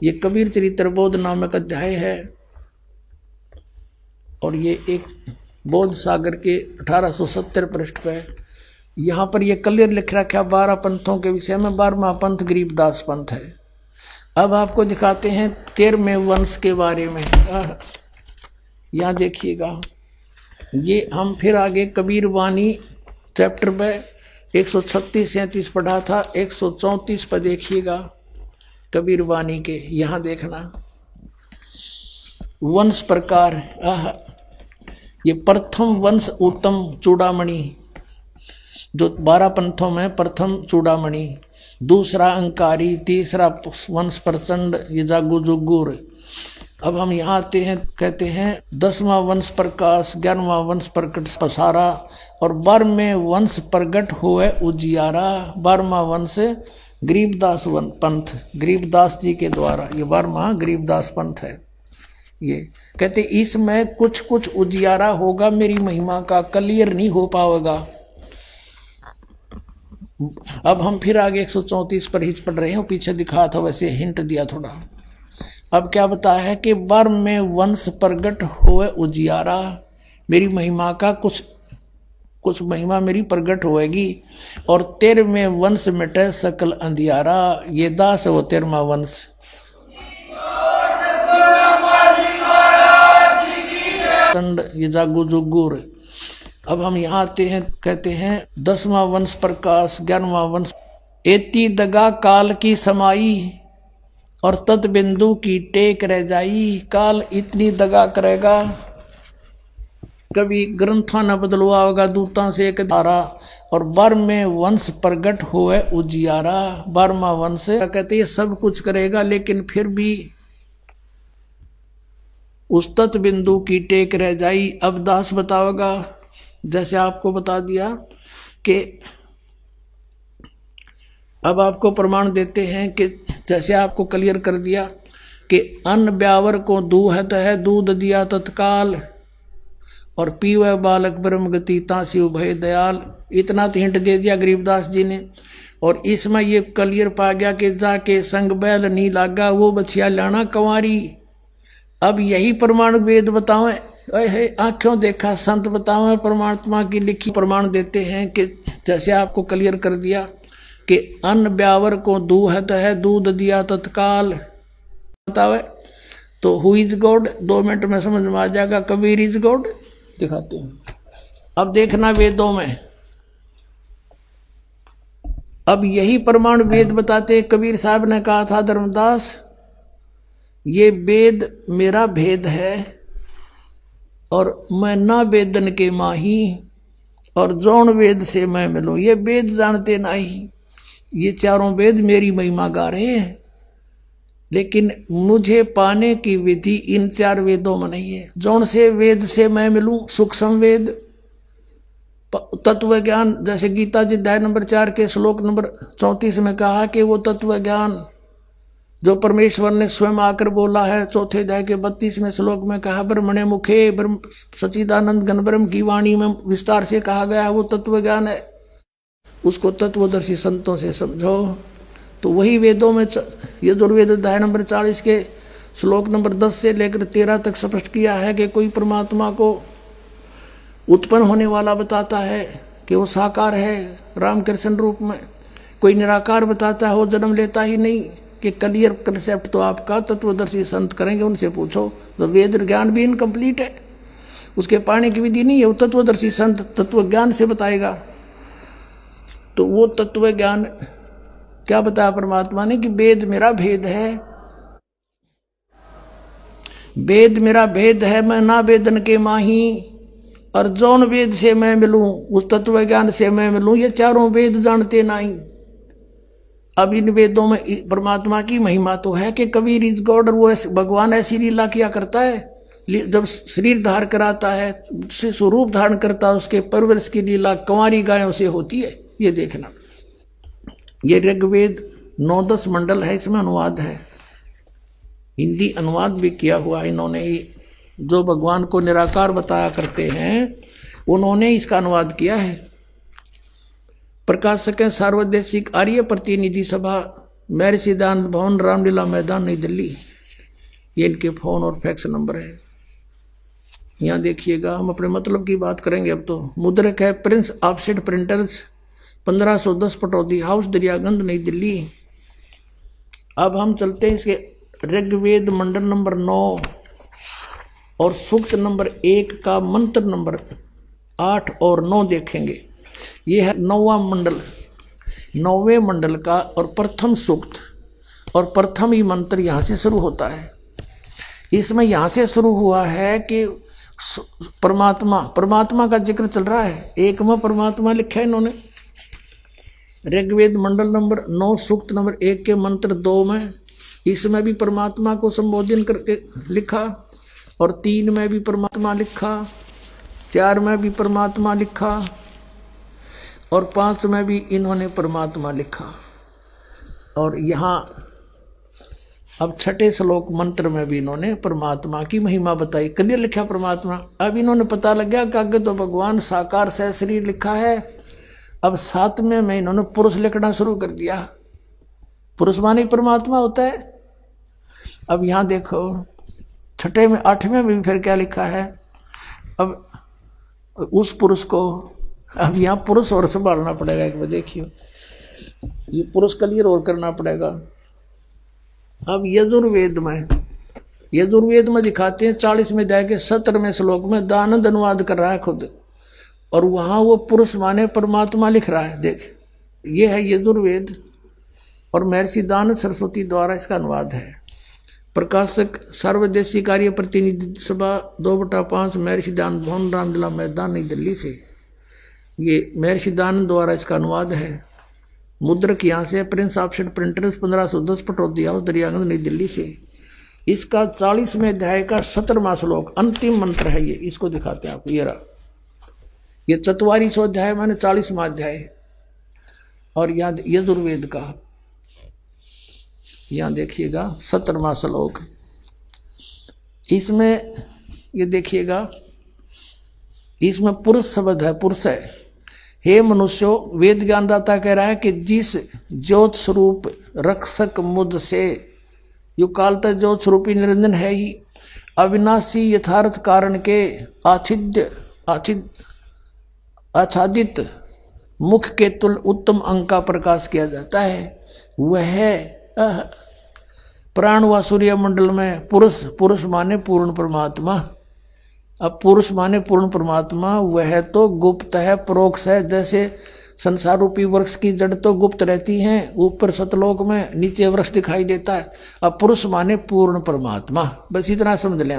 ये कबीर चरित्र बोध नामक अध्याय है और ये एक बोध सागर के 1870 पृष्ठ पे यहाँ पर ये क्लियर लिख रखा 12 पंथों के विषय में। 12वां पंथ गरीबदास पंथ है। अब आपको दिखाते हैं 13वें वंश के बारे में। यहाँ देखिएगा, ये हम फिर आगे कबीर वाणी चैप्टर पे 136-37 पढ़ा था, 134 पर देखिएगा कबीर वाणी के। यहाँ देखना वंश प्रकार। ये प्रथम वंश उत्तम चूड़ामणि, जो 12 पंथों में प्रथम चूड़ामणि, दूसरा अंकारी, तीसरा वंश प्रचंड, ये जागू जुगुर। अब हम यहाँ आते हैं, कहते हैं 10वां वंश प्रकाश, 11वां वंश प्रकट पसारा और 12वें वंश प्रगट हुए उजियारा। 12वां वंश गरीबदास पंथ, गरीबदास जी के द्वारा ये 12वां गरीबदास पंथ है। ये कहते इसमें कुछ कुछ उजियारा होगा, मेरी महिमा का क्लियर नहीं हो पाएगा। अब हम फिर आगे 134 पर ही पढ़ रहे हैं, पीछे दिखा था वैसे हिंट दिया थोड़ा। अब क्या बताया है कि 12वें वंश प्रगट हुए उजियारा, मेरी महिमा का कुछ महिमा मेरी प्रगट होएगी। और 13वें वंश मिटे सकल अंधियारा, ये दास वो 13वां वंश। ये जागू जुगुर। अब हम यहाँ आते हैं, कहते हैं 10वां वंश प्रकाश, 11वां वंश। एती दगा काल की समाई और तत् बिंदु की टेक रह जाई। काल इतनी दगा करेगा, कभी ग्रंथा न बदलवा होगा दूता से एक धारा। और 12वें वंश प्रगट हुए उजियारा, 12वां वंश कहते ये सब कुछ करेगा, लेकिन फिर भी उस तत् बिंदु की टेक रह जाई। अब दास बताओगा, जैसे आपको बता दिया कि अब आपको प्रमाण देते हैं कि जैसे आपको क्लियर कर दिया कि अन्न ब्यावर को दूहत है, दूध दिया तत्काल और पीवे बालक ब्रह्म गति तासी उभय दयाल। इतना तो हिंट दे दिया गरीबदास जी ने। और इसमें ये क्लियर पा गया कि जाके संग बैल नहीं लागा, वो बछिया लाना कंवारी। अब यही प्रमाण वेद बतावे, आंखों देखा संत बतावे, परमात्मा की लिखी प्रमाण देते हैं कि जैसे आपको क्लियर कर दिया कि अन्न ब्यावर को दूहत है, दूध दिया तत्काल बतावे। तो हु इज गॉड 2 मिनट में समझ में आ जाएगा। कबीर इज गॉड दिखाते हैं। अब देखना वेदों में, अब यही प्रमाण वेद बताते। कबीर साहब ने कहा था, धर्मदास ये वेद मेरा भेद है और मैं ना वेदन के माही और जौन वेद से मैं मिलूं। ये वेद जानते नहीं, ये चारों वेद मेरी महिमा गा रहे हैं, लेकिन मुझे पाने की विधि इन 4 वेदों में नहीं है। जौन से वेद से मैं मिलूं, सूक्ष्म वेद, तत्व ज्ञान, जैसे गीता जी अध्याय नंबर 4 के श्लोक नंबर 34 में कहा कि वो तत्व ज्ञान जो परमेश्वर ने स्वयं आकर बोला है। 4थे अध्याय के 32वें श्लोक में कहा, ब्रह्मणे मुखे ब्रह्म सच्चिदानंद घन ब्रह्म की वाणी में विस्तार से कहा गया है, वो तत्व ज्ञान है। उसको तत्वदर्शी संतों से समझो। तो वही वेदों में यजुर्वेद अध्याय नंबर 40 के श्लोक नंबर 10 से लेकर 13 तक स्पष्ट किया है कि कोई परमात्मा को उत्पन्न होने वाला बताता है कि वो साकार है रामकृष्ण रूप में, कोई निराकार बताता है वो जन्म लेता ही नहीं। कि क्लियर कंसेप्ट तो आपका तत्वदर्शी संत करेंगे, उनसे पूछो। तो वेद ज्ञान भी इनकम्प्लीट है, उसके पाने की विधि नहीं है। वो तत्वदर्शी संत तत्व ज्ञान से बताएगा। तो वो तत्व ज्ञान क्या बताया परमात्मा ने कि वेद मेरा भेद है, वेद मेरा भेद है, मैं ना वेदन के माही और जौन वेद से मैं मिलूं, उस तत्व ज्ञान से मैं मिलूं। ये चारों वेद जानते नहीं। अब इन वेदों में परमात्मा की महिमा तो है कि कबीर इज गॉड, और वो भगवान ऐसी लीला किया करता है। जब शरीर धारण कराता है, स्वरूप धारण करता है, उसके परवरिश की लीला कंवारी गायों से होती है। ये देखना, ये ऋग्वेद 9-10 मंडल है, इसमें अनुवाद है, हिंदी अनुवाद भी किया हुआ इन्होंने ही। जो भगवान को निराकार बताया करते हैं, उन्होंने इसका अनुवाद किया है। प्रकाशक है सार्वदेशिक आर्य प्रतिनिधि सभा, महर्षि दानंद भवन, रामलीला मैदान, नई दिल्ली। ये इनके फोन और फैक्स नंबर है। यहाँ देखिएगा, हम अपने मतलब की बात करेंगे अब तो। मुद्रक है Prince offset printers, 1510 Pataudi house, Daryaganj, नई दिल्ली। अब हम चलते हैं इसके ऋग्वेद मंडल नंबर 9 और सूक्त नंबर 1 का मंत्र नंबर 8 और 9 देखेंगे। ये है 9वां मंडल, 9वें मंडल का और प्रथम सूक्त और प्रथम ही मंत्र यहाँ से शुरू होता है। इसमें यहाँ से शुरू हुआ है कि परमात्मा का जिक्र चल रहा है। एक में परमात्मा लिखा है इन्होंने, ऋग्वेद मंडल नंबर 9 सूक्त नंबर 1 के मंत्र 2 में, इसमें भी परमात्मा को संबोधन करके लिखा, और 3 में भी परमात्मा लिखा, 4 में भी परमात्मा लिखा, और 5 में भी इन्होंने परमात्मा लिखा। और यहाँ अब 6ठे श्लोक मंत्र में भी इन्होंने परमात्मा की महिमा बताई। कभी लिखा परमात्मा, अब इन्होंने पता लग गया कि आगे तो भगवान साकार सह शरीर लिखा है। अब 7वें में इन्होंने पुरुष लिखना शुरू कर दिया। पुरुष माने परमात्मा होता है। अब यहाँ देखो 6ठे में 8वें में भी फिर क्या लिखा है। अब उस पुरुष को, अब यहाँ पुरुष और संभालना पड़ेगा। एक बार देखिए, ये पुरुष क्लियर और करना पड़ेगा। अब यजुर्वेद में दिखाते हैं 40वें अध्याय के 17वें श्लोक में दानंद अनुवाद कर रहा है खुद, और वहां वो पुरुष माने परमात्मा लिख रहा है। देख, ये है यजुर्वेद और महर्षि दानंद सरस्वती द्वारा इसका अनुवाद है। प्रकाशक सर्वदेशी कार्य प्रतिनिधि सभा 2/5 महर्षि दानंद भवन, रामलीला मैदान, नई दिल्ली से। ये महर्षि दानंद द्वारा इसका अनुवाद है। मुद्रक यहाँ से Prince offset printers, 1510 Pataudi house, Daryaganj, नई दिल्ली से। इसका 40वें अध्याय का 17वां श्लोक अंतिम मंत्र है। ये इसको दिखाते हैं आपको। ये रहा, ये 44वां अध्याय माने 40वां अध्याय, और याद यजुर्वेद का यहाँ देखिएगा 17वां श्लोक। इसमें ये देखिएगा, इसमें पुरुष शब्द है, पुरुष है। हे मनुष्यो, वेद ज्ञानदाता कह रहा है कि जिस ज्योत स्वरूप रक्षक मुद से, यो कालतः ज्योत स्वरूपी निरंजन है ही, अविनाशी यथार्थ कारण के आच्छादित मुख के तुल उत्तम अंग का प्रकाश किया जाता है। वह प्राण व सूर्य मंडल में पुरुष माने पूर्ण परमात्मा। अब पुरुष माने पूर्ण परमात्मा, वह तो गुप्त है, परोक्ष है। जैसे संसार रूपी वृक्ष की जड़ तो गुप्त रहती है, ऊपर सतलोक में, नीचे वृक्ष दिखाई देता है। अब पुरुष माने पूर्ण परमात्मा, बस इतना समझ लें।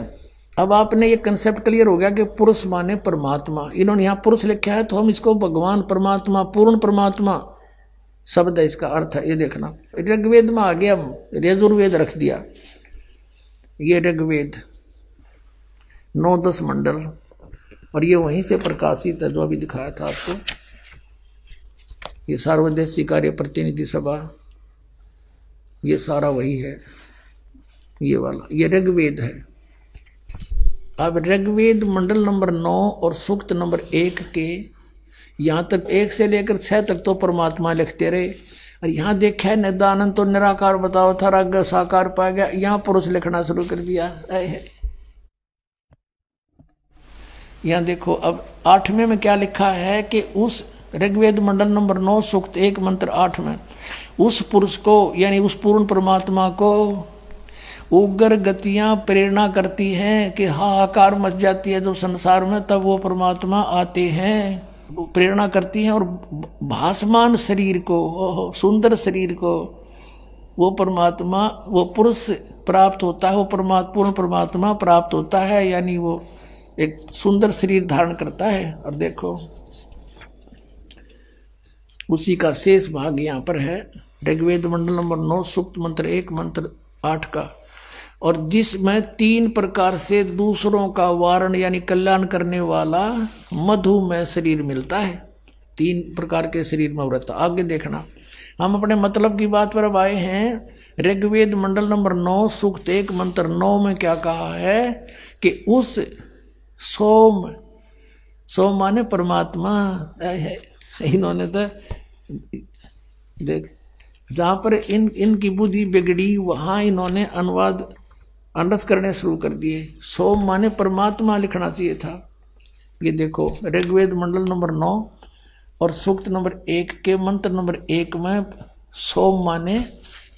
अब आपने ये कंसेप्ट क्लियर हो गया कि पुरुष माने परमात्मा। इन्होंने यहाँ पुरुष लिखा है तो हम इसको भगवान परमात्मा, पूर्ण परमात्मा शब्द है, इसका अर्थ है। ये देखना, ऋग्वेद में आ गया, यजुर्वेद रख दिया। ये ऋग्वेद 9-10 मंडल, और ये वहीं से प्रकाशित है जो अभी दिखाया था आपको। ये सर्वदेशी कार्य प्रतिनिधि सभा, ये सारा वही है, ये वाला, ये ऋग्वेद है। अब ऋग्वेद मंडल नंबर 9 और सूक्त नंबर 1 के यहाँ तक 1 से लेकर 6 तक तो परमात्मा लिखते रहे। और यहाँ देखा है निदानंद तो निराकार बताओ था, राग साकार पा गया, यहाँ पुरुष लिखना शुरू कर दिया। यहाँ देखो, अब 8वें में क्या लिखा है कि उस ऋग्वेद मंडल नंबर 9 सूक्त 1 मंत्र 8 में, उस पुरुष को यानी उस पूर्ण परमात्मा को उग्र गतियां प्रेरणा करती हैं कि हाहाकार मच जाती है जो संसार में, तब वो परमात्मा आते हैं, प्रेरणा करती हैं। और भासमान शरीर को, सुंदर शरीर को वो परमात्मा, वो पुरुष प्राप्त होता है, वो पूर्ण परमात्मा प्राप्त होता है, यानी वो एक सुंदर शरीर धारण करता है। और देखो उसी का शेष भाग यहाँ पर है, ऋग्वेद मंडल नंबर 9 सूक्त मंत्र 1 मंत्र 8 का। और जिसमें 3 प्रकार से दूसरों का वारण यानी कल्याण करने वाला मधुमेह शरीर मिलता है। 3 प्रकार के शरीर में व्रत। आगे देखना, हम अपने मतलब की बात पर अब आए हैं। ऋग्वेद मंडल नंबर 9 सूक्त 1 मंत्र 9 में क्या कहा है कि उस सोम माने परमात्मा है। इन्होंने तो देख जहां पर इनकी बुद्धि बिगड़ी वहां इन्होंने अनुवाद अनर्थ करने शुरू कर दिए। सोम माने परमात्मा लिखना चाहिए था। ये देखो ऋग्वेद मंडल नंबर 9 और सूक्त नंबर 1 के मंत्र नंबर 1 में सोम माने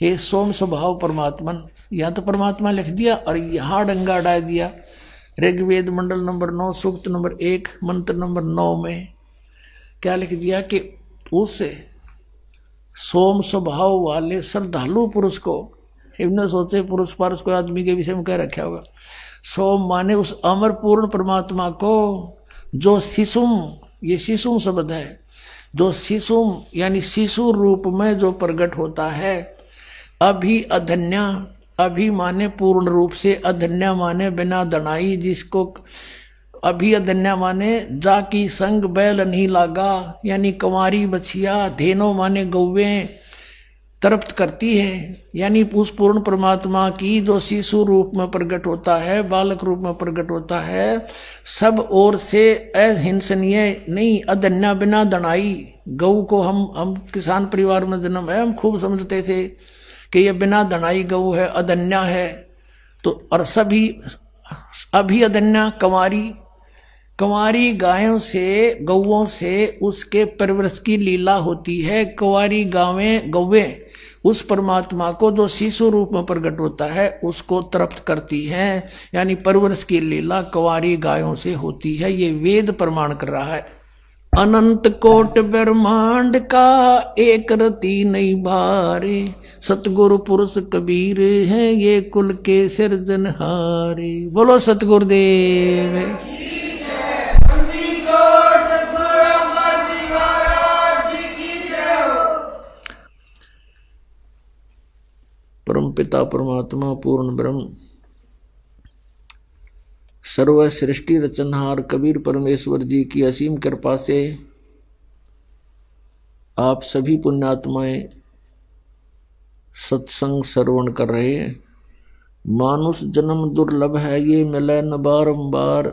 हे सोम स्वभाव परमात्मन, यहाँ तो परमात्मा लिख दिया और यहाँ डंगा डाल दिया। ऋग्वेद मंडल नंबर 9 सूक्त नंबर 1 मंत्र नंबर 9 में क्या लिख दिया कि उस सोम स्वभाव वाले श्रद्धालु पुरुष को, इन्होंने सोचे पुरुष पारुष को आदमी के विषय में कह रखा होगा। सोम माने उस अमर पूर्ण परमात्मा को जो शिशुम, ये शिशु शब्द है, जो शिशुम यानी शिशु रूप में जो प्रकट होता है। अभी अधन्या, अभी माने पूर्ण रूप से, अधन्या माने बिना दनाई, जिसको अभी अधन्या माने जाकी संग बैल नहीं लागा, यानी कंवारी बछिया, धेनो माने गौवे तृप्त करती है, यानी उस पूर्ण परमात्मा की जो शिशु रूप में प्रकट होता है, बालक रूप में प्रकट होता है, सब ओर से अहिंसनीय नहीं, अधन्या बिना दनाई। गौ को हम किसान परिवार में जन्म है, हम खूब समझते थे कि ये बिना दनाई गौ है, अधन्या है। तो और सभी अभी अधन्या कंवारी गायों से, गौओं से उसके परवरिश की लीला होती है। कंवारी गौवे उस परमात्मा को जो शिशु रूप में प्रकट होता है उसको तृप्त करती हैं, यानी परवरिश की लीला कंवारी गायों से होती है। ये वेद प्रमाण कर रहा है। अनंत कोट ब्रह्मांड का एक रति नहीं भारे, सतगुरु पुरुष कबीर है ये कुल के सिरजनहारे। बोलो सतगुरुदेव। परम पिता परमात्मा पूर्ण ब्रह्म सर्व सृष्टि रचनहार कबीर परमेश्वर जी की असीम कृपा से आप सभी पुण्यात्माएं सत्संग श्रवण कर रहे हैं। मानुष जन्म दुर्लभ है, ये मिले न बारंबार,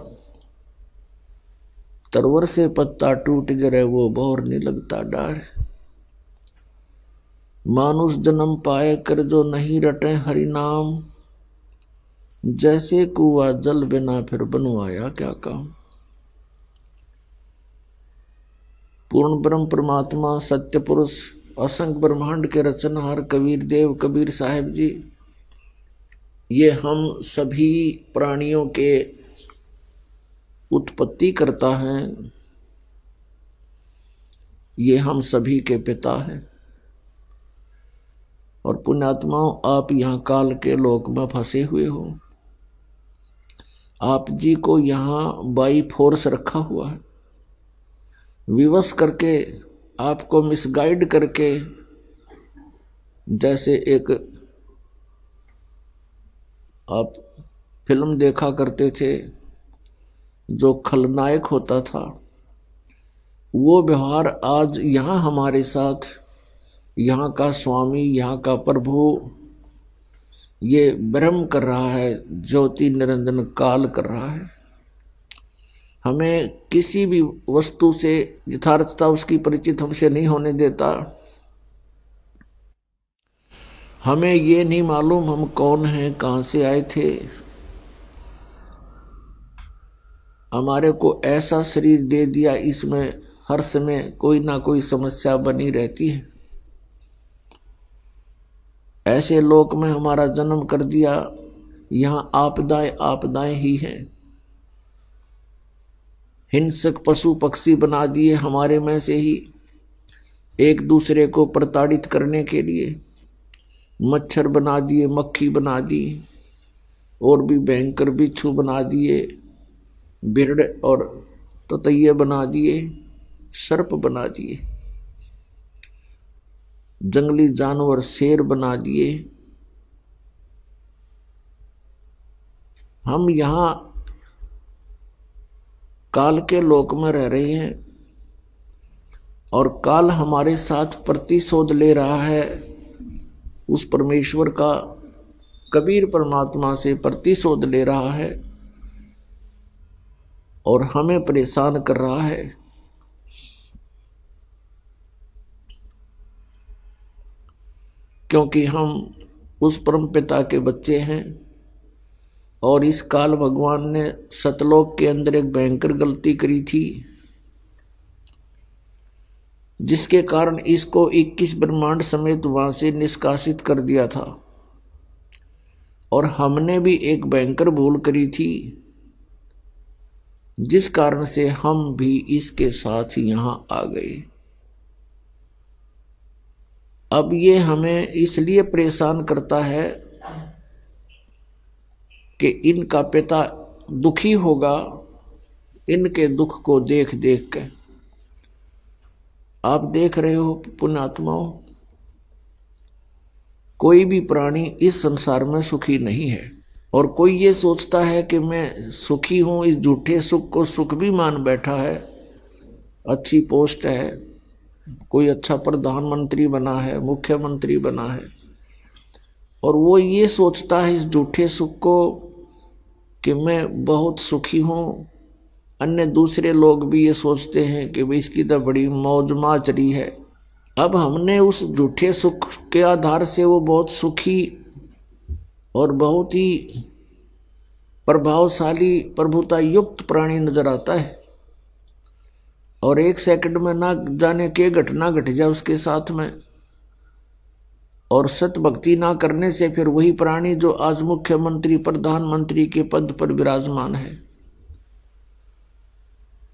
तरवर से पत्ता टूट गिरे वो भौर नहीं लगता डार। मानुष जन्म पाए कर जो नहीं रटे हरि नाम, जैसे कुआ जल बिना फिर बनवाया क्या काम। पूर्ण ब्रह्म परमात्मा सत्य पुरुष असंख्य ब्रह्मांड के रचनहार कबीर देव कबीर साहिब जी, ये हम सभी प्राणियों के उत्पत्ति करता है, ये हम सभी के पिता हैं। और पुण्यात्माओं, आप यहाँ काल के लोक में फंसे हुए हो। आप जी को यहाँ बाई फोर्स रखा हुआ है, विवश करके, आपको मिसगाइड करके। जैसे एक आप फिल्म देखा करते थे, जो खलनायक होता था, वो व्यवहार आज यहाँ हमारे साथ यहाँ का स्वामी, यहाँ का प्रभु ये ब्रह्म कर रहा है, ज्योति निरंजन काल कर रहा है। हमें किसी भी वस्तु से यथार्थता उसकी परिचित हमसे नहीं होने देता। हमें ये नहीं मालूम हम कौन हैं, कहाँ से आए थे। हमारे को ऐसा शरीर दे दिया, इसमें हर समय कोई ना कोई समस्या बनी रहती है। ऐसे लोक में हमारा जन्म कर दिया, यहाँ आपदाएं आपदाएं ही हैं। हिंसक पशु पक्षी बना दिए हमारे में से ही, एक दूसरे को प्रताड़ित करने के लिए। मच्छर बना दिए, मक्खी बना दी, और भी भयंकर बिच्छू बना दिए, बिरड़ और ततैये बना दिए, सर्प बना दिए, जंगली जानवर शेर बना दिए। हम यहाँ काल के लोक में रह रहे हैं और काल हमारे साथ प्रतिशोध ले रहा है उस परमेश्वर का। कबीर परमात्मा से प्रतिशोध ले रहा है और हमें परेशान कर रहा है। क्योंकि हम उस परम पिता के बच्चे हैं और इस काल भगवान ने सतलोक के अंदर एक भयंकर गलती करी थी, जिसके कारण इसको 21 ब्रह्मांड समेत वहां से निष्कासित कर दिया था। और हमने भी एक भयंकर भूल करी थी, जिस कारण से हम भी इसके साथ यहां आ गए। अब ये हमें इसलिए परेशान करता है कि इनका पिता दुखी होगा इनके दुख को देख देख के। आप देख रहे हो पुण्यात्माओं, कोई भी प्राणी इस संसार में सुखी नहीं है। और कोई ये सोचता है कि मैं सुखी हूं, इस झूठे सुख को सुख भी मान बैठा है। अच्छी पोस्ट है, कोई अच्छा प्रधानमंत्री बना है, मुख्यमंत्री बना है, और वो ये सोचता है इस झूठे सुख को कि मैं बहुत सुखी हूं। अन्य दूसरे लोग भी ये सोचते हैं कि भाई इसकी तो बड़ी मौज माच रही है। अब हमने उस झूठे सुख के आधार से वो बहुत सुखी और बहुत ही प्रभावशाली प्रभुता युक्त प्राणी नजर आता है, और एक सेकंड में ना जाने के घटना घट जाए उसके साथ में, और सत भक्ति ना करने से फिर वही प्राणी जो आज मुख्यमंत्री प्रधानमंत्री के पद पर विराजमान है,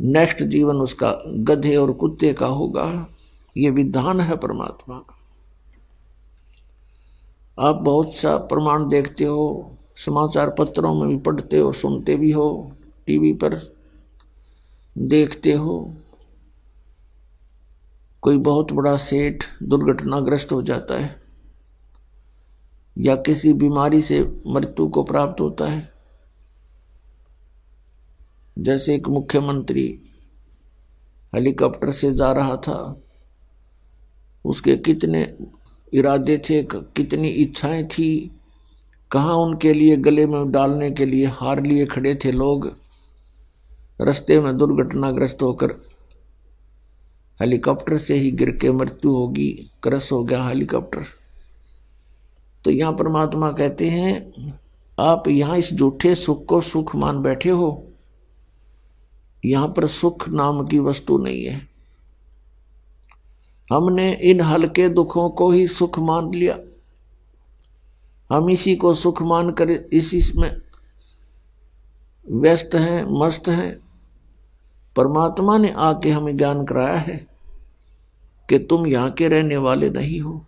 नेक्स्ट जीवन उसका गधे और कुत्ते का होगा। ये विधान है परमात्मा का। आप बहुत सा प्रमाण देखते हो, समाचार पत्रों में भी पढ़ते हो, सुनते भी हो, टीवी पर देखते हो। कोई बहुत बड़ा सेठ दुर्घटनाग्रस्त हो जाता है या किसी बीमारी से मृत्यु को प्राप्त होता है। जैसे एक मुख्यमंत्री हेलीकॉप्टर से जा रहा था, उसके कितने इरादे थे, कितनी इच्छाएं थी, कहाँ उनके लिए गले में डालने के लिए हार लिए खड़े थे लोग। रास्ते में दुर्घटनाग्रस्त होकर हेलीकॉप्टर से ही गिर के मृत्यु होगी, क्रश हो गया हेलीकॉप्टर। तो यहाँ परमात्मा कहते हैं आप यहाँ इस झूठे सुख को सुख मान बैठे हो। यहाँ पर सुख नाम की वस्तु नहीं है। हमने इन हल्के दुखों को ही सुख मान लिया। हम इसी को सुख मान कर इसी में व्यस्त हैं, मस्त हैं। परमात्मा ने आके हमें ज्ञान कराया है कि तुम यहाँ के रहने वाले नहीं हो,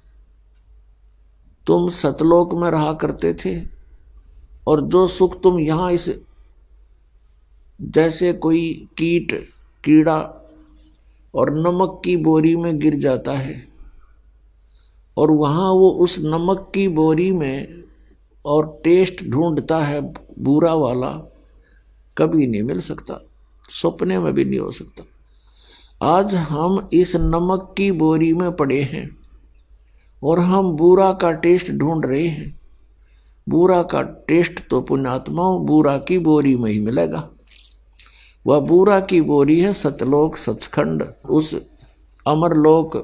तुम सतलोक में रहा करते थे, और जो सुख तुम यहाँ इस जैसे कोई कीट कीड़ा और नमक की बोरी में गिर जाता है, और वहाँ वो उस नमक की बोरी में और टेस्ट ढूंढता है बुरा वाला, कभी नहीं मिल सकता, सपने में भी नहीं हो सकता। आज हम इस नमक की बोरी में पड़े हैं और हम बुरा का टेस्ट ढूंढ रहे हैं। बुरा का टेस्ट तो पुण्यात्माओं बुरा की बोरी में ही मिलेगा। वह बुरा की बोरी है सतलोक, सचखंड, उस अमरलोक।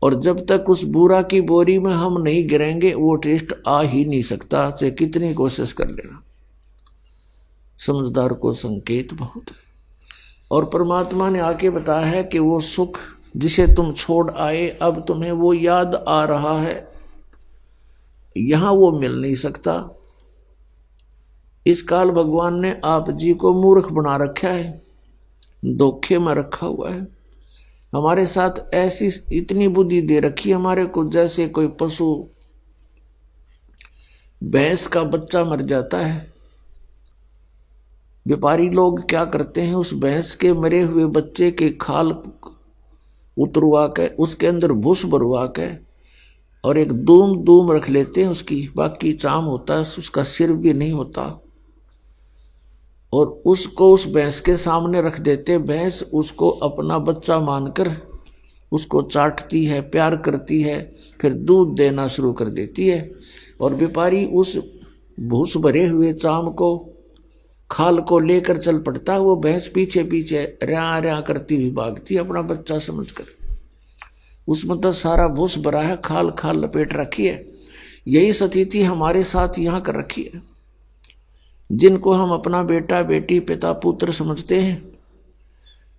और जब तक उस बुरा की बोरी में हम नहीं गिरेंगे वो टेस्ट आ ही नहीं सकता, चाहे कितनी कोशिश कर लेना। समझदार को संकेत बहुत है। और परमात्मा ने आके बताया है कि वो सुख जिसे तुम छोड़ आए, अब तुम्हें वो याद आ रहा है, यहां वो मिल नहीं सकता। इस काल भगवान ने आप जी को मूर्ख बना रखा है, धोखे में रखा हुआ है। हमारे साथ ऐसी इतनी बुद्धि दे रखी हमारे को, जैसे कोई पशु भैंस का बच्चा मर जाता है, व्यापारी लोग क्या करते हैं, उस भैंस के मरे हुए बच्चे के खाल उतरवा के उसके अंदर भूस भरवा के और एक दूम रख लेते हैं उसकी, बाकी चाम होता है, उसका सिर भी नहीं होता, और उसको उस भैंस के सामने रख देते। भैंस उसको अपना बच्चा मानकर उसको चाटती है, प्यार करती है, फिर दूध देना शुरू कर देती है। और व्यापारी उस भूस भरे हुए चाम को, खाल को लेकर चल पड़ता है। वो भैंस पीछे पीछे रया रया करती हुई भागती है अपना बच्चा समझकर। उसमें तो सारा भूस भरा है, खाल खाल लपेट रखी है। यही स्थिति हमारे साथ यहाँ कर रखी है। जिनको हम अपना बेटा बेटी पिता पुत्र समझते हैं,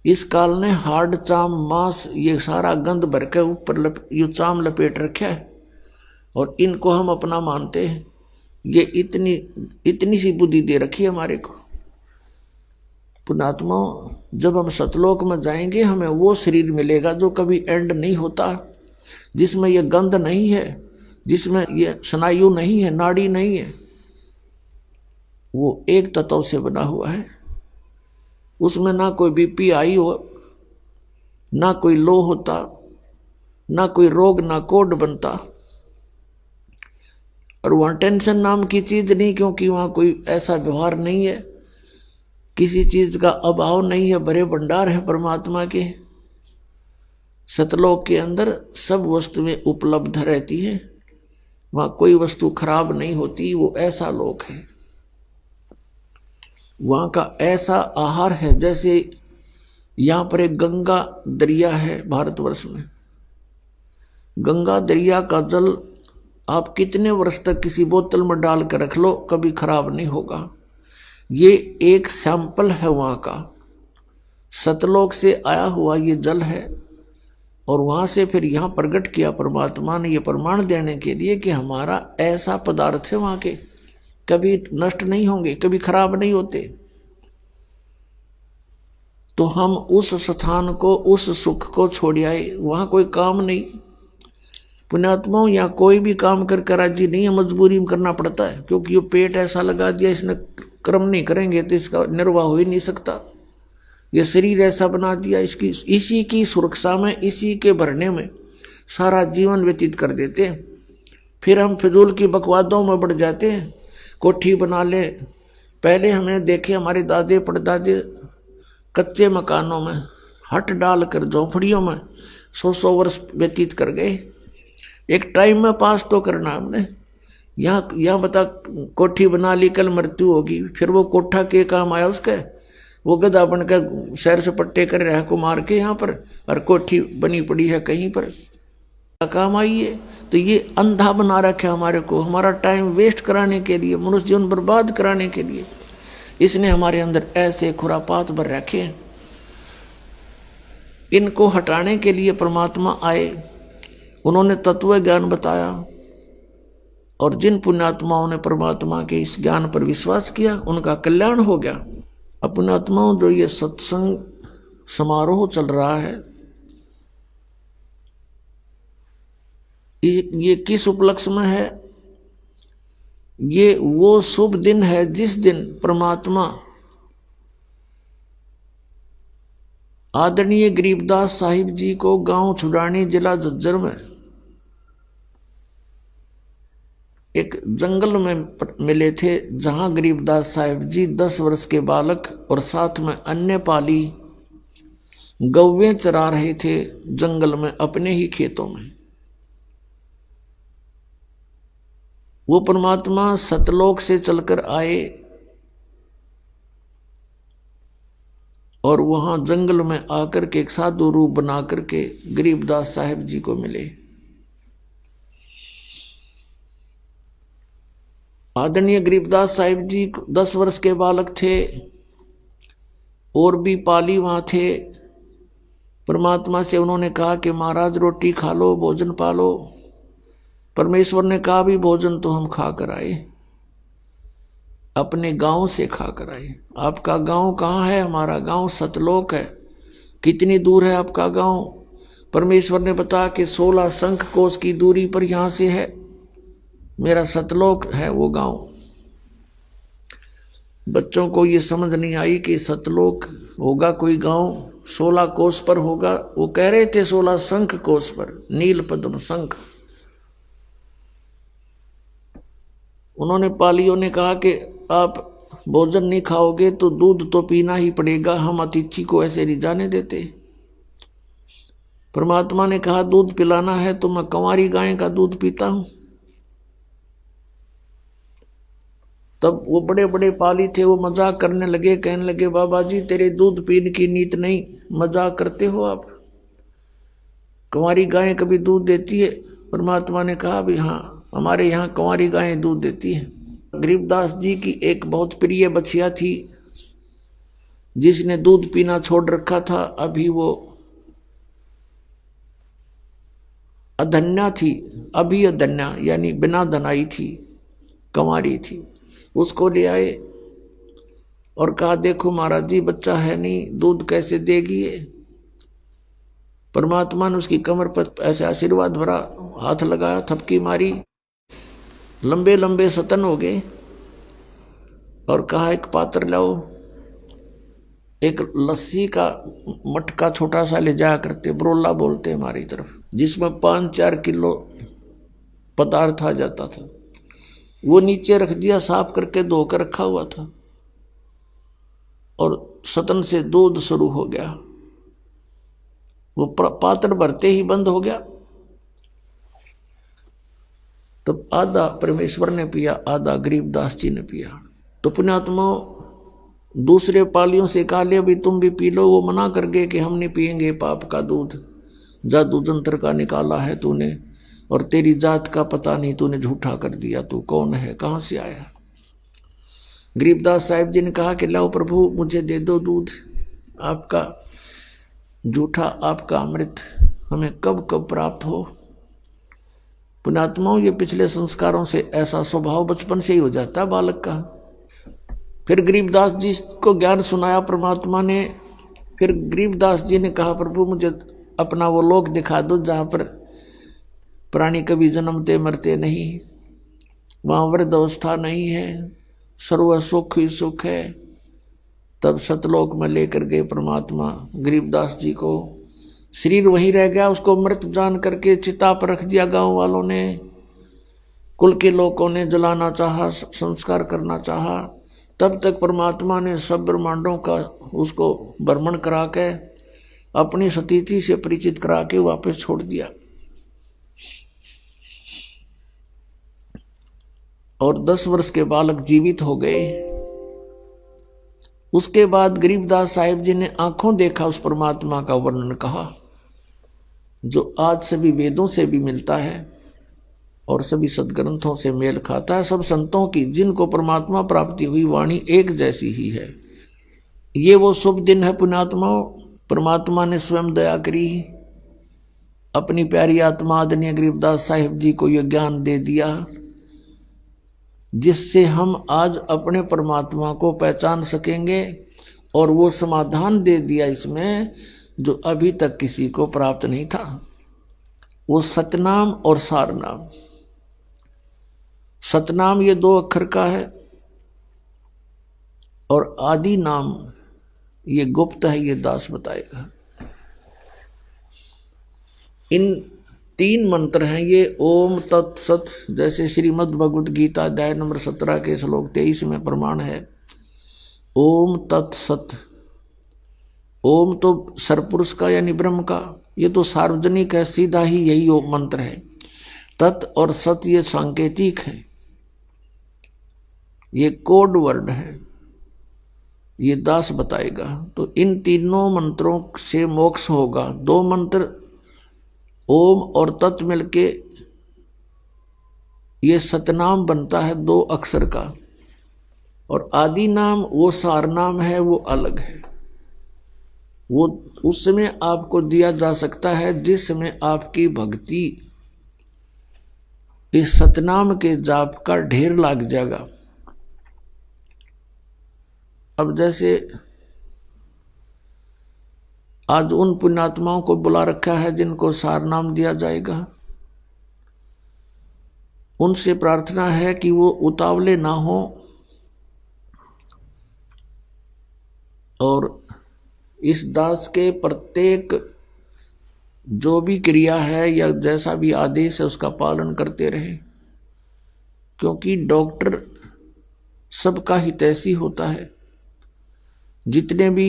इस काल ने हार्ड चाम मांस ये सारा गंद भर के ऊपर यू चाम लपेट रखा है, और इनको हम अपना मानते हैं। ये इतनी सी बुद्धि दे रखी है हमारे को। पुण्यात्मा, जब हम सतलोक में जाएंगे हमें वो शरीर मिलेगा जो कभी एंड नहीं होता, जिसमें ये गंध नहीं है, जिसमें ये स्नायु नहीं है, नाड़ी नहीं है। वो एक तत्व से बना हुआ है। उसमें ना कोई बीपी आई हो, ना कोई लो होता, ना कोई रोग, ना कोड बनता। और वहां टेंशन नाम की चीज नहीं, क्योंकि वहां कोई ऐसा व्यवहार नहीं है, किसी चीज का अभाव नहीं है, बड़े भंडार है परमात्मा के। सतलोक के अंदर सब वस्तुएं उपलब्ध रहती है, वहां कोई वस्तु खराब नहीं होती। वो ऐसा लोक है, वहां का ऐसा आहार है। जैसे यहां पर एक गंगा दरिया है भारतवर्ष में। गंगा दरिया का जल आप कितने वर्ष तक किसी बोतल में डाल कर रख लो, कभी खराब नहीं होगा। ये एक सैंपल है वहां का, सतलोक से आया हुआ ये जल है। और वहां से फिर यहां प्रकट किया परमात्मा ने, ये प्रमाण देने के लिए कि हमारा ऐसा पदार्थ है वहां के, कभी नष्ट नहीं होंगे, कभी खराब नहीं होते। तो हम उस स्थान को, उस सुख को छोड़ आए, वहां कोई काम नहीं। पुण्यात्माओं, यहाँ कोई भी काम कर राजी नहीं है, मजबूरी में करना पड़ता है, क्योंकि ये पेट ऐसा लगा दिया, इसने कर्म नहीं करेंगे तो इसका निर्वाह हो ही नहीं सकता। ये शरीर ऐसा बना दिया, इसी की सुरक्षा में, इसी के भरने में सारा जीवन व्यतीत कर देते हैं। फिर हम फिजूल की बकवादों में बढ़ जाते हैं, कोठी बना ले। पहले हमने देखे हमारे दादे परदादे कच्चे मकानों में हट डालकर झोंपड़ियों में 100 वर्ष व्यतीत कर गए। एक टाइम में पास तो करना हमने। यहाँ बता, कोठी बना ली, कल मृत्यु होगी, फिर वो कोठा के काम आया उसका? वो गधा बनकर शहर से पट्टे कर रहा है को मार के यहाँ पर, और कोठी बनी पड़ी है कहीं पर, काम आई है। तो ये अंधा बना रखा हमारे को, हमारा टाइम वेस्ट कराने के लिए, मनुष्य जीवन बर्बाद कराने के लिए इसने हमारे अंदर ऐसे खुरापात भर रखे हैं। इनको हटाने के लिए परमात्मा आए, उन्होंने तत्व ज्ञान बताया, और जिन पुण्यात्माओं ने परमात्मा के इस ज्ञान पर विश्वास किया उनका कल्याण हो गया। अब पुण्यात्माओं, जो ये सत्संग समारोह चल रहा है, ये किस उपलक्ष्य में है? ये वो शुभ दिन है जिस दिन परमात्मा आदरणीय गरीबदास साहिब जी को गांव छुड़ानी जिला झज्जर में एक जंगल में मिले थे, जहां गरीबदास साहिब जी 10 वर्ष के बालक और साथ में अन्य पाली गौवें चरा रहे थे जंगल में, अपने ही खेतों में। वो परमात्मा सतलोक से चलकर आए और वहां जंगल में आकर के एक साधु रूप बना करके गरीबदास साहिब जी को मिले। आदरणीय गरीबदास साहिब जी 10 वर्ष के बालक थे, और भी पाली वहां थे। परमात्मा से उन्होंने कहा कि महाराज रोटी खा लो, भोजन पालो। परमेश्वर ने कहा भी भोजन तो हम खा कर आए, अपने गांव से खा कर आए। आपका गांव कहाँ है? हमारा गांव सतलोक है। कितनी दूर है आपका गांव? परमेश्वर ने बताया कि 16 शंख कोस की दूरी पर यहां से है, मेरा सतलोक है वो गांव। बच्चों को ये समझ नहीं आई कि सतलोक होगा कोई गांव 16 कोस पर होगा। वो कह रहे थे 16 शंख कोस पर, नील पद्म शंख। उन्होंने पालियों ने कहा कि आप भोजन नहीं खाओगे तो दूध तो पीना ही पड़ेगा, हम अतिथि को ऐसे नहीं जाने देते। परमात्मा ने कहा दूध पिलाना है तो मैं कंवारी गाय का दूध पीता हूं। तब वो बड़े बड़े पाली थे, वो मजाक करने लगे, कहने लगे बाबा जी तेरे दूध पीने की नीत नहीं, मजाक करते हो आप। कुंवारी गायें कभी दूध देती है? परमात्मा ने कहा भी हाँ, हमारे यहाँ कुंवारी गायें दूध देती हैं। गरीबदास जी की एक बहुत प्रिय बछिया थी जिसने दूध पीना छोड़ रखा था। अभी वो अधन्या थी, अभी अधन्या यानी बिना धनाई थी, कुंवारी थी। उसको ले आए और कहा देखो महाराज जी, बच्चा है नहीं, दूध कैसे देगी ये? परमात्मा ने उसकी कमर पर ऐसे आशीर्वाद भरा, हाथ लगाया, थपकी मारी, लंबे लंबे सतन हो गए और कहा एक पात्र लाओ। एक लस्सी का मटका छोटा सा ले जाया करते, ब्रोला बोलते हमारी तरफ, जिसमें 5-4 किलो पदार्थ आ जाता था। वो नीचे रख दिया, साफ करके धोकर रखा हुआ था और सतन से दूध शुरू हो गया। वो पात्र भरते ही बंद हो गया। तब आधा परमेश्वर ने पिया, आधा गरीबदास जी ने पिया। तो पुण्यात्मा दूसरे पालियों से कहा ले अभी तुम भी पी लो। वो मना कर गए कि हम नहीं पिएंगे पाप का दूध, जादू जंत्र का निकाला है तूने और तेरी जात का पता नहीं, तूने झूठा कर दिया, तू कौन है, कहाँ से आया? गरीबदास साहिब जी ने कहा कि लाओ प्रभु मुझे दे दो दूध, आपका झूठा, आपका अमृत हमें कब कब प्राप्त हो। पुण्यात्माओं ये पिछले संस्कारों से ऐसा स्वभाव बचपन से ही हो जाता है बालक का। फिर गरीबदास जी को ज्ञान सुनाया परमात्मा ने। फिर गरीबदास जी ने कहा प्रभु मुझे अपना वो लोक दिखा दो जहाँ पर प्राणी कभी जन्मते मरते नहीं, वहाँ वृद्ध अवस्था नहीं है, सर्व सुख ही सुख है। तब सतलोक में लेकर गए परमात्मा गरीबदास जी को। शरीर वहीं रह गया, उसको मृत जान करके चिता पर रख दिया। गांव वालों ने, कुल के लोगों ने जलाना चाहा, संस्कार करना चाहा। तब तक परमात्मा ने सब ब्रह्मांडों का उसको भ्रमण करा के अपनी सतीति से परिचित करा के वापस छोड़ दिया। और 10 वर्ष के बालक जीवित हो गए। उसके बाद गरीबदास साहिब जी ने आंखों देखा उस परमात्मा का वर्णन कहा, जो आज सभी वेदों से भी मिलता है और सभी सदग्रंथों से मेल खाता है। सब संतों की जिनको परमात्मा प्राप्ति हुई वाणी एक जैसी ही है। ये वो शुभ दिन है पुण्यात्माओं, परमात्मा ने स्वयं दया करी, अपनी प्यारी आत्मा आदरणीय गरीबदास साहिब जी को यह ज्ञान दे दिया, जिससे हम आज अपने परमात्मा को पहचान सकेंगे। और वो समाधान दे दिया इसमें जो अभी तक किसी को प्राप्त नहीं था, वो सतनाम और सारनाम। सतनाम ये 2 अक्षर का है और आदि नाम ये गुप्त है, ये दास बताएगा। इन 3 मंत्र हैं ये, ओम तत्सत, जैसे श्रीमद् भगवद गीता अध्याय नंबर 17 के श्लोक 23 में प्रमाण है, ओम तत्सत। ओम तो सरपुरुष का यानी ब्रह्म का, ये तो सार्वजनिक है, सीधा ही यही मंत्र है। तत् और सत ये सांकेतिक है, ये कोड वर्ड है, ये दास बताएगा। तो इन तीनों मंत्रों से मोक्ष होगा। 2 मंत्र ओम और तत् मिलके ये सतनाम बनता है 2 अक्षर का। और आदि नाम वो सार नाम है, वो अलग है। वो उस समय आपको दिया जा सकता है जिस समय आपकी भक्ति इस सतनाम के जाप का ढेर लग जाएगा। अब जैसे आज उन पुण्यात्माओं को बुला रखा है जिनको सार नाम दिया जाएगा, उनसे प्रार्थना है कि वो उतावले ना हो और इस दास के प्रत्येक जो भी क्रिया है या जैसा भी आदेश है उसका पालन करते रहे, क्योंकि डॉक्टर सबका हितैषी होता है। जितने भी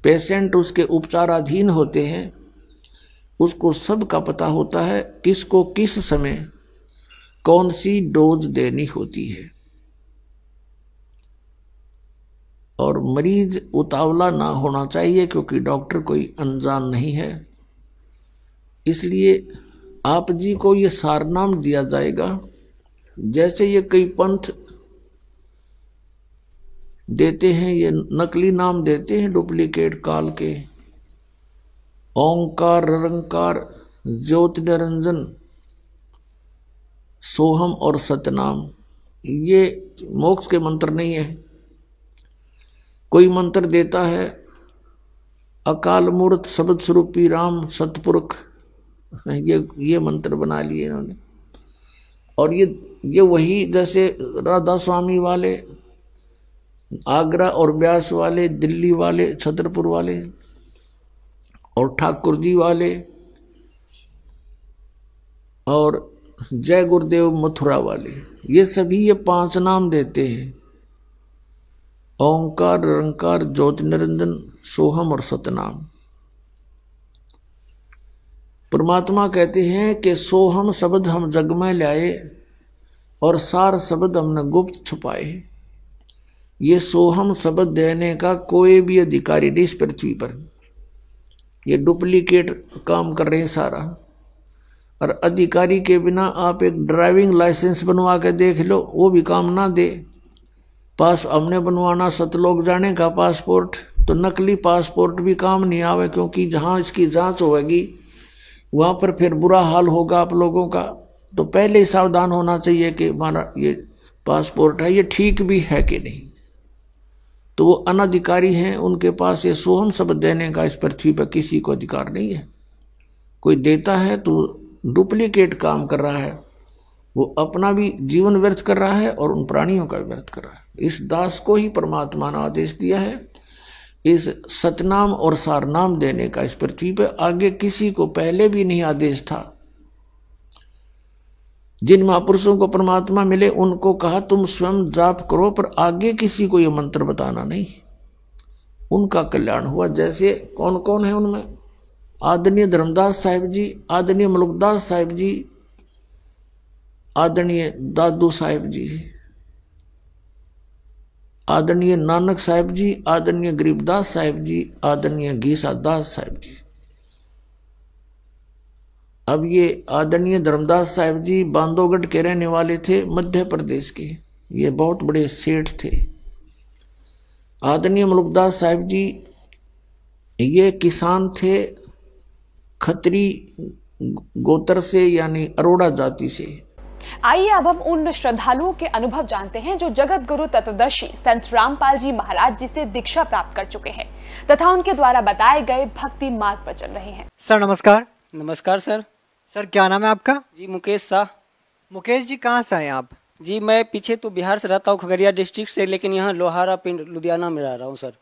पेशेंट उसके उपचाराधीन होते हैं उसको सब का पता होता है किसको किस समय कौन सी डोज देनी होती है। और मरीज उतावला ना होना चाहिए, क्योंकि डॉक्टर कोई अनजान नहीं है। इसलिए आप जी को ये सार नाम दिया जाएगा। जैसे ये कई पंथ देते हैं, ये नकली नाम देते हैं डुप्लीकेट काल के, ओंकार, निरंकार, ज्योति निरंजन, सोहम और सतनाम, ये मोक्ष के मंत्र नहीं है। कोई मंत्र देता है अकाल मूर्त शब्द स्वरूपी राम सतपुरुष, ये मंत्र बना लिए इन्होंने। और ये वही जैसे राधा स्वामी वाले, आगरा और ब्यास वाले, दिल्ली वाले, छतरपुर वाले और ठाकुर जी वाले और जय गुरुदेव मथुरा वाले, ये सभी ये 5 नाम देते हैं, ओंकार, निरंकार, ज्योति निरंजन, सोहम और सतनाम। परमात्मा कहते हैं कि सोहम शब्द हम जग में लाए और सार शब्द हमने गुप्त छुपाए। ये सोहम शब्द देने का कोई भी अधिकारी नहीं इस पृथ्वी पर, ये डुप्लीकेट काम कर रहे हैं सारा। और अधिकारी के बिना आप एक ड्राइविंग लाइसेंस बनवा के देख लो, वो भी काम ना दे। पास हमने बनवाना सतलोक जाने का पासपोर्ट, तो नकली पासपोर्ट भी काम नहीं आवे, क्योंकि जहाँ इसकी जांच होगी वहाँ पर फिर बुरा हाल होगा आप लोगों का। तो पहले ही सावधान होना चाहिए कि हमारा ये पासपोर्ट है, ये ठीक भी है कि नहीं। तो वो अनधिकारी हैं, उनके पास ये सोहम शब्द देने का इस पृथ्वी पर किसी को अधिकार नहीं है। कोई देता है तो डुप्लीकेट काम कर रहा है, वो अपना भी जीवन व्यर्थ कर रहा है और उन प्राणियों का भी व्यर्थ कर रहा है। इस दास को ही परमात्मा ने आदेश दिया है इस सतनाम और सारनाम देने का इस पृथ्वी पर। आगे किसी को पहले भी नहीं आदेश था। जिन महापुरुषों को परमात्मा मिले उनको कहा तुम स्वयं जाप करो, पर आगे किसी को ये मंत्र बताना नहीं। उनका कल्याण हुआ। जैसे कौन कौन है उनमें? आदरणीय धर्मदास साहिब जी, आदरणीय मलुकदास साहिब जी, आदरणीय दादू साहिब जी, आदरणीय नानक साहिब जी, आदरणीय गरीबदास साहिब जी, आदरणीय घीसा दास साहिब जी। अब ये आदरणीय धर्मदास साहिब जी बांधवगढ़ के रहने वाले थे, मध्य प्रदेश के, ये बहुत बड़े सेठ थे। आदरणीय मलुकदास साहिब जी ये किसान थे, खत्री गोत्र से, यानी अरोड़ा जाति से। आइए अब हम उन श्रद्धालुओं के अनुभव जानते हैं जो जगत गुरु तत्वदर्शी संत रामपाल जी महाराज जी से दीक्षा प्राप्त कर चुके हैं तथा उनके द्वारा बताए गए भक्ति मार्ग पर चल रहे हैं। सर नमस्कार। नमस्कार सर। सर क्या नाम है आपका? जी मुकेश शाह। मुकेश जी कहाँ से आए आप? जी मैं पीछे तो बिहार से रहता हूँ, खगड़िया डिस्ट्रिक्ट से, लेकिन यहाँ लोहारा पिंड लुधियाना में रह रहा हूँ सर।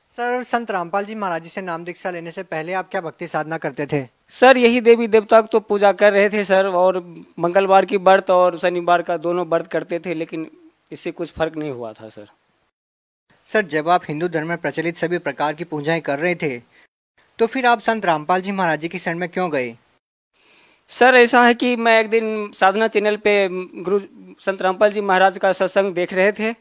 सर संत रामपाल जी महाराज जी से नाम दीक्षा लेने से पहले आप क्या भक्ति साधना करते थे? सर यही देवी देवता को तो पूजा कर रहे थे सर, और मंगलवार की व्रत और शनिवार का दोनों व्रत करते थे, लेकिन इससे कुछ फर्क नहीं हुआ था सर। सर जब आप हिंदू धर्म में प्रचलित सभी प्रकार की पूजाएं कर रहे थे तो फिर आप संत रामपाल जी महाराज जी की शरण में क्यों गए? सर ऐसा है कि मैं एक दिन साधना चैनल पे गुरु संत रामपाल जी महाराज का सत्संग देख रहे थे,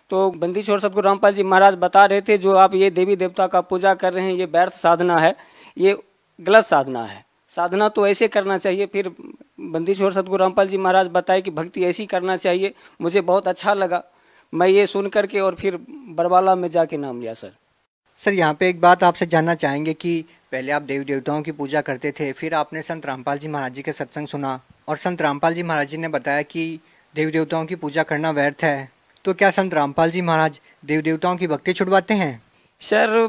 तो बंदीछोड़ सतगुरु रामपाल जी महाराज बता रहे थे जो आप ये देवी देवता का पूजा कर रहे हैं ये व्यर्थ साधना है, ये गलत साधना है, साधना तो ऐसे करना चाहिए। फिर बंदीछोड़ सतगुरु रामपाल जी महाराज बताए कि भक्ति ऐसी करना चाहिए। मुझे बहुत अच्छा लगा, मैं ये सुन करके और फिर बरवाला में जाके नाम लिया सर। सर यहाँ पे एक बात आपसे जानना चाहेंगे कि पहले आप देवी देवताओं की पूजा करते थे, फिर आपने संत रामपाल जी महाराज जी के सत्संग सुना और संत रामपाल जी महाराज जी ने बताया कि देवी देवताओं की पूजा करना व्यर्थ है, तो क्या संत रामपाल जी महाराज देवी देवताओं की भक्ति छुड़वाते हैं? सर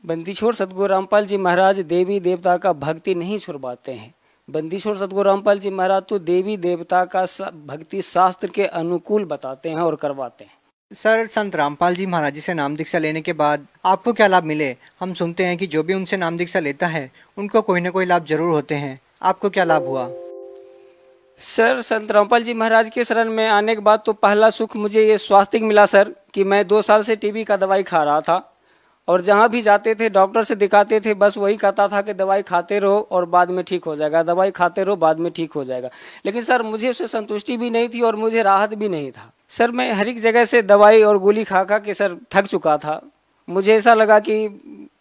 बंदीछोड़ सतगुरु रामपाल जी महाराज देवी देवता का भक्ति नहीं छुड़वाते हैं। बंदीछोड़ सतगुरु रामपाल जी महाराज तो देवी देवता का भक्ति शास्त्र के अनुकूल बताते हैं और करवाते हैं। सर संत रामपाल जी महाराज जी से नाम दीक्षा लेने के बाद आपको क्या लाभ मिले? हम सुनते हैं कि जो भी उनसे नाम दीक्षा लेता है उनको कोई ना कोई लाभ जरूर होते हैं, आपको क्या लाभ हुआ? सर संत रामपाल जी महाराज के शरण में आने के बाद तो पहला सुख मुझे ये स्वास्थ्य मिला सर, कि मैं 2 साल से टीबी का दवाई खा रहा था और जहाँ भी जाते थे डॉक्टर से दिखाते थे, बस वही कहता था कि दवाई खाते रहो और बाद में ठीक हो जाएगा, दवाई खाते रहो बाद में ठीक हो जाएगा। लेकिन सर मुझे उससे संतुष्टि भी नहीं थी और मुझे राहत भी नहीं था सर। मैं हर एक जगह से दवाई और गोली खा खा के सर थक चुका था। मुझे ऐसा लगा कि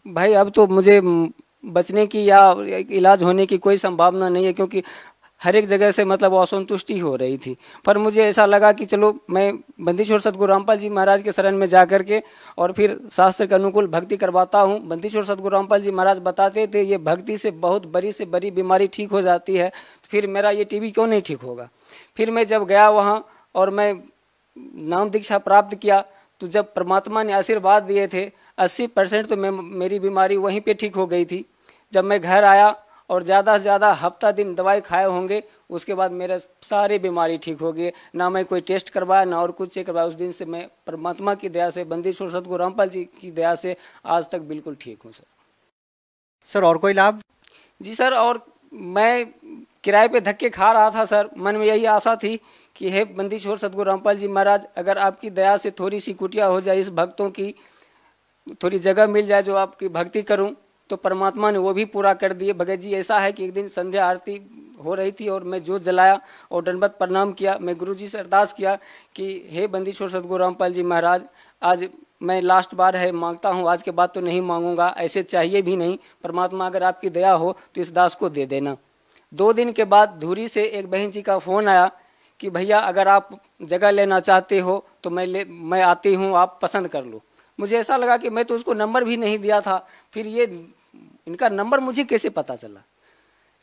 भाई अब तो मुझे बचने की या इलाज होने की कोई संभावना नहीं है, क्योंकि हर एक जगह से मतलब असंतुष्टि हो रही थी। पर मुझे ऐसा लगा कि चलो मैं बंदीछोड़ सद्गुरु रामपाल जी महाराज के शरण में जा करके और फिर शास्त्र के अनुकूल भक्ति करवाता हूँ। बंदीछोड़ सद्गुरु रामपाल जी महाराज बताते थे ये भक्ति से बहुत बड़ी से बड़ी बीमारी ठीक हो जाती है, तो फिर मेरा ये टीबी क्यों नहीं ठीक होगा। फिर मैं जब गया वहाँ और मैं नाम दीक्षा प्राप्त किया, तो जब परमात्मा ने आशीर्वाद दिए थे 80% तो मेरी बीमारी वहीं पे ठीक हो गई थी। जब मैं घर आया और ज़्यादा से ज़्यादा हफ्ता दिन दवाई खाए होंगे, उसके बाद मेरे सारी बीमारी ठीक हो गई। ना मैं कोई टेस्ट करवाया ना और कुछ चेक करवाया। उस दिन से मैं परमात्मा की दया से, बंदीछोड़ सद्गुरु रामपाल जी की दया से आज तक बिल्कुल ठीक हूँ सर और कोई लाभ? जी सर, और मैं किराए पे धक्के खा रहा था सर। मन में यही आशा थी कि हे बंदीछोड़ सद्गुरु रामपाल जी महाराज, अगर आपकी दया से थोड़ी सी कुटिया हो जाए, इस भक्तों की थोड़ी जगह मिल जाए जो आपकी भक्ति करूं, तो परमात्मा ने वो भी पूरा कर दिए। भगत जी ऐसा है कि एक दिन संध्या आरती हो रही थी और मैं जोत जलाया और दंडवत प्रणाम किया। मैं गुरु जी से अरदास किया कि हे बंदीछोड़ सद्गुरु रामपाल जी महाराज, आज मैं लास्ट बार है मांगता हूँ, आज के बाद तो नहीं मांगूंगा, ऐसे चाहिए भी नहीं। परमात्मा अगर आपकी दया हो तो इस दास को दे देना। 2 दिन के बाद धुरी से एक बहन जी का फ़ोन आया कि भैया अगर आप जगह लेना चाहते हो तो मैं आती हूँ, आप पसंद कर लो। मुझे ऐसा लगा कि मैं तो उसको नंबर भी नहीं दिया था, फिर ये इनका नंबर मुझे कैसे पता चला।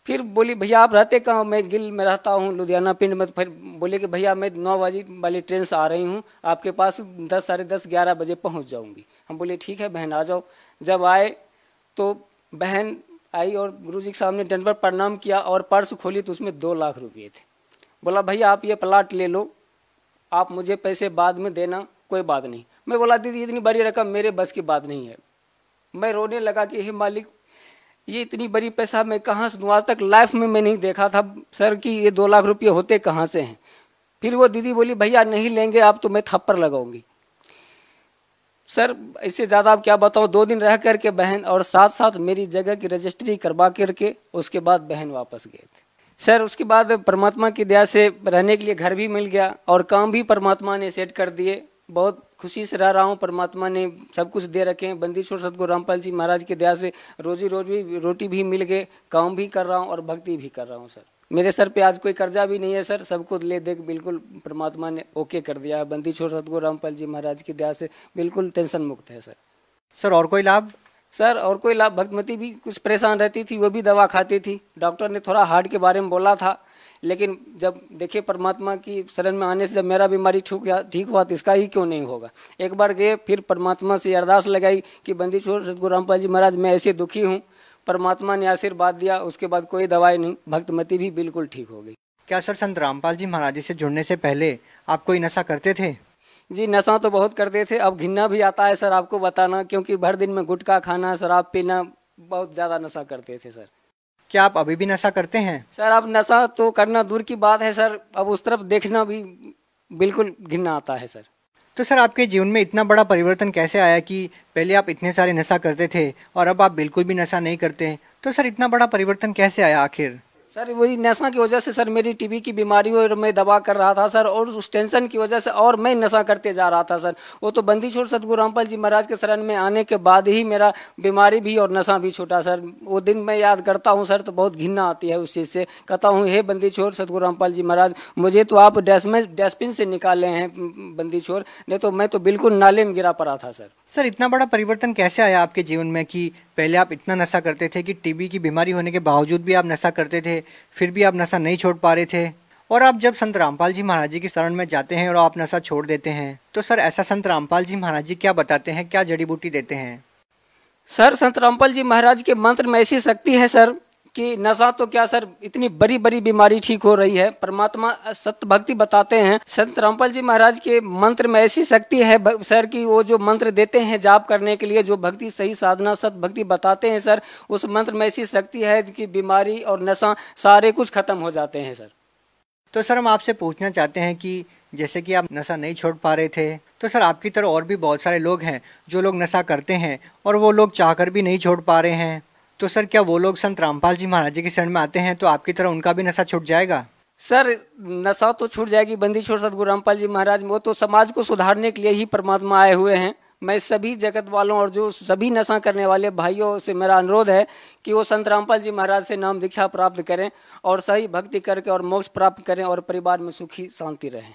फिर बोली भैया आप रहते कहाँ? मैं गिल में रहता हूँ, लुधियाना पिंड में। फिर बोले कि भैया मैं 9 बजे वाली ट्रेन से आ रही हूँ, आपके पास 10, साढ़े 10, 11 बजे पहुँच जाऊँगी। हम बोले ठीक है बहन आ जाओ। जब आए तो बहन आई और गुरु जी के सामने दंडवत प्रणाम किया और पर्स खोली तो उसमें 2 लाख रुपये थे। बोला भैया आप ये प्लाट ले लो, आप मुझे पैसे बाद में देना, कोई बात नहीं। मैं बोला दीदी इतनी बड़ी रकम मेरे बस की बात नहीं है। मैं रोने लगा कि हे मालिक, ये इतनी बड़ी पैसा मैं कहाँ से दूँ? आज तक लाइफ में मैं नहीं देखा था सर कि ये 2 लाख रुपये होते कहाँ से हैं। फिर वो दीदी बोली भैया नहीं लेंगे आप तो मैं थप्पड़ लगाऊंगी। सर इससे ज़्यादा आप क्या बताऊँ। 2 दिन रह करके बहन और साथ साथ मेरी जगह की रजिस्ट्री करवा करके उसके बाद बहन वापस गए थे। सर उसके बाद परमात्मा की दया से रहने के लिए घर भी मिल गया और काम भी परमात्मा ने सेट कर दिए। बहुत खुशी से रह रहा हूँ, परमात्मा ने सब कुछ दे रखे हैं। बंदीछोड़ सद्गुरु रामपाल जी महाराज की दया से रोटी भी मिल गए, काम भी कर रहा हूँ और भक्ति भी कर रहा हूँ। सर मेरे सर पे आज कोई कर्जा भी नहीं है सर, सबको ले दे बिल्कुल परमात्मा ने ओके कर दिया है। बंदीछोड़ सद्गुरु रामपाल जी महाराज की दया से बिल्कुल टेंशन मुक्त है सर। सर और कोई लाभ? सर और कोई लाभ, भक्तमती भी कुछ परेशान रहती थी, वो भी दवा खाती थी। डॉक्टर ने थोड़ा हार्ट के बारे में बोला था, लेकिन जब देखे परमात्मा की शरण में आने से जब मेरा बीमारी ठीक हुआ तो इसका ही क्यों नहीं होगा। एक बार गए, फिर परमात्मा से अरदास लगाई कि बंदीछोड़ सद्गुरु रामपाल जी महाराज मैं ऐसे दुखी हूँ। परमात्मा ने आशीर्वाद दिया, उसके बाद कोई दवाई नहीं, भक्तमती भी बिल्कुल ठीक हो गई। क्या सर संत रामपाल जी महाराज जी से जुड़ने से पहले आप कोई नशा करते थे? जी नशा तो बहुत करते थे, अब घिनना भी आता है सर आपको बताना, क्योंकि भर दिन में गुटखा खाना, शराब पीना, बहुत ज़्यादा नशा करते थे सर। क्या आप अभी भी नशा करते हैं? सर अब नशा तो करना दूर की बात है सर, अब उस तरफ देखना भी बिल्कुल घिनना आता है सर। तो सर आपके जीवन में इतना बड़ा परिवर्तन कैसे आया कि पहले आप इतने सारे नशा करते थे और अब आप बिल्कुल भी नशा नहीं करते? तो सर इतना बड़ा परिवर्तन कैसे आया आखिर? सर वही नशा की वजह से सर मेरी टीबी की बीमारी हुई और मैं दवा कर रहा था सर, और उस टेंशन की वजह से और मैं नशा करते जा रहा था सर। वो तो बंदीछोड़ सद्गुरु रामपाल जी महाराज के शरण में आने के बाद ही मेरा बीमारी भी और नशा भी छूटा सर। वो दिन मैं याद करता हूँ सर तो बहुत घिन्ना आती है उस चीज़ से। कहता हूँ हे बंदीछोड़ सद्गुरु रामपाल जी महाराज, मुझे तो आप डस्टबिन से निकाले हैं बंदीछोड़, नहीं तो मैं तो बिल्कुल नाले में गिरा पड़ा था सर। सर इतना बड़ा परिवर्तन कैसे आया आपके जीवन में कि पहले आप इतना नशा करते थे कि टीबी की बीमारी होने के बावजूद भी आप नशा करते थे, फिर भी आप नशा नहीं छोड़ पा रहे थे, और आप जब संत रामपाल जी महाराज जी की शरण में जाते हैं और आप नशा छोड़ देते हैं, तो सर ऐसा संत रामपाल जी महाराज जी क्या बताते हैं, क्या जड़ी बूटी देते हैं? सर संत रामपाल जी महाराज के मंत्र में ऐसी शक्ति है सर कि नशा तो क्या सर, इतनी बड़ी बड़ी बीमारी ठीक हो रही है। परमात्मा सत्य भक्ति बताते हैं। संत रामपाल जी महाराज के मंत्र में ऐसी शक्ति है सर कि वो जो मंत्र देते हैं जाप करने के लिए, जो भक्ति सही साधना सत्य भक्ति बताते हैं सर, उस मंत्र में ऐसी शक्ति है कि बीमारी और नशा सारे कुछ खत्म हो जाते हैं सर। तो सर हम आपसे पूछना चाहते हैं कि जैसे कि आप नशा नहीं छोड़ पा रहे थे, तो सर आपकी तरह और भी बहुत सारे लोग हैं जो लोग नशा करते हैं और वो लोग चाहकर भी नहीं छोड़ पा रहे हैं, तो सर क्या वो लोग संत रामपाल जी महाराज जी की शरण में आते हैं तो आपकी तरह उनका भी नशा छूट जाएगा? सर नशा तो छूट जाएगी। बंदीछोड़ सद्गुरु रामपाल जी महाराज वो तो समाज को सुधारने के लिए ही परमात्मा आए हुए हैं। मैं सभी जगत वालों और जो सभी नशा करने वाले भाइयों से मेरा अनुरोध है कि वो संत रामपाल जी महाराज से नाम दीक्षा प्राप्त करें और सही भक्ति करके और मोक्ष प्राप्त करें और परिवार में सुखी शांति रहें।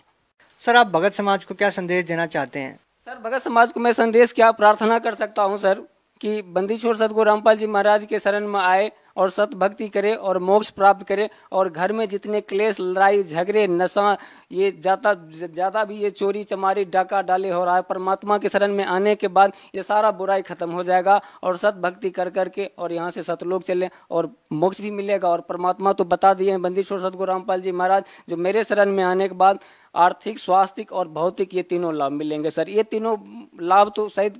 सर, आप भगत समाज को क्या संदेश देना चाहते हैं? सर, भगत समाज को मैं संदेश क्या प्रार्थना कर सकता हूँ सर, कि बंदी छोड़ सतगुरु रामपाल जी महाराज के शरण में आए और सत भक्ति करे और मोक्ष प्राप्त करे, और घर में जितने क्लेश, लड़ाई झगड़े, नशा, ये ज़्यादा भी ये चोरी चमारी डाका डाले हो रहा है, परमात्मा के शरण में आने के बाद ये सारा बुराई खत्म हो जाएगा और सत भक्ति कर करके और यहाँ से सतलोक चले और मोक्ष भी मिलेगा। और परमात्मा तो बता दिए हैं बंदी छोड़ सतगुरु रामपाल जी महाराज, जो मेरे शरण में आने के बाद आर्थिक, स्वास्थ्यिक और भौतिक ये तीनों लाभ मिलेंगे सर। ये तीनों लाभ तो शायद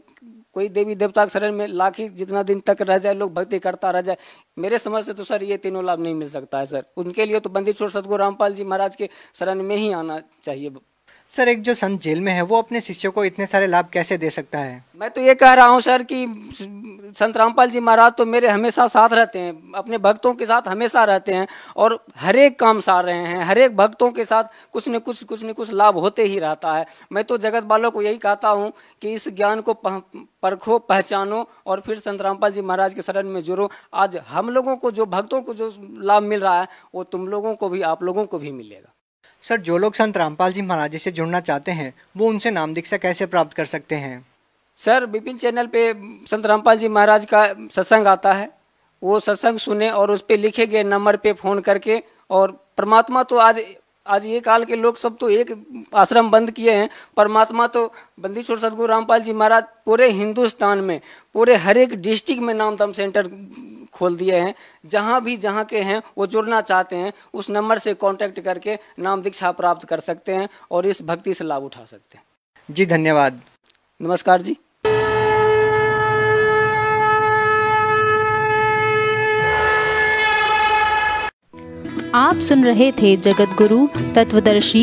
कोई देवी देवता के शरण में लाख ही जितना दिन तक रह जाए, लोग भक्ति करता रह जाए, मेरे समझ से तो सर ये तीनों लाभ नहीं मिल सकता है सर। उनके लिए तो बंदी छोड़ सतगुरु रामपाल जी महाराज के शरण में ही आना चाहिए। सर, एक जो संत जेल में है वो अपने शिष्यों को इतने सारे लाभ कैसे दे सकता है? मैं तो ये कह रहा हूँ सर कि संत रामपाल जी महाराज तो मेरे हमेशा साथ रहते हैं, अपने भक्तों के साथ हमेशा रहते हैं और हर एक काम सार रहे हैं, हर एक भक्तों के साथ कुछ न कुछ लाभ होते ही रहता है। मैं तो जगत वालों को यही कहता हूँ कि इस ज्ञान को परखो, पहचानो और फिर संत रामपाल जी महाराज के शरण में जुड़ो। आज हम लोगों को, जो भक्तों को जो लाभ मिल रहा है, वो तुम लोगों को भी, आप लोगों को भी मिलेगा। सर, जो लोग संत रामपाल जी महाराज से जुड़ना चाहते हैं वो उनसे नाम दीक्षा कैसे प्राप्त कर सकते हैं? सर, विपिन चैनल पे संत रामपाल जी महाराज का सत्संग आता है, वो सत्संग सुने और उस पे लिखे गए नंबर पे फ़ोन करके, और परमात्मा तो आज ये काल के लोग सब तो एक आश्रम बंद किए हैं, परमात्मा तो बंदी छोड़ सतगुरु रामपाल जी महाराज पूरे हिंदुस्तान में, पूरे हर एक डिस्ट्रिक्ट में नाम दम सेंटर खोल दिए हैं। जहाँ के हैं वो जुड़ना चाहते हैं, उस नंबर से कांटेक्ट करके नाम दीक्षा प्राप्त कर सकते हैं और इस भक्ति से लाभ उठा सकते हैं। जी धन्यवाद। नमस्कार जी। आप सुन रहे थे जगत गुरु तत्वदर्शी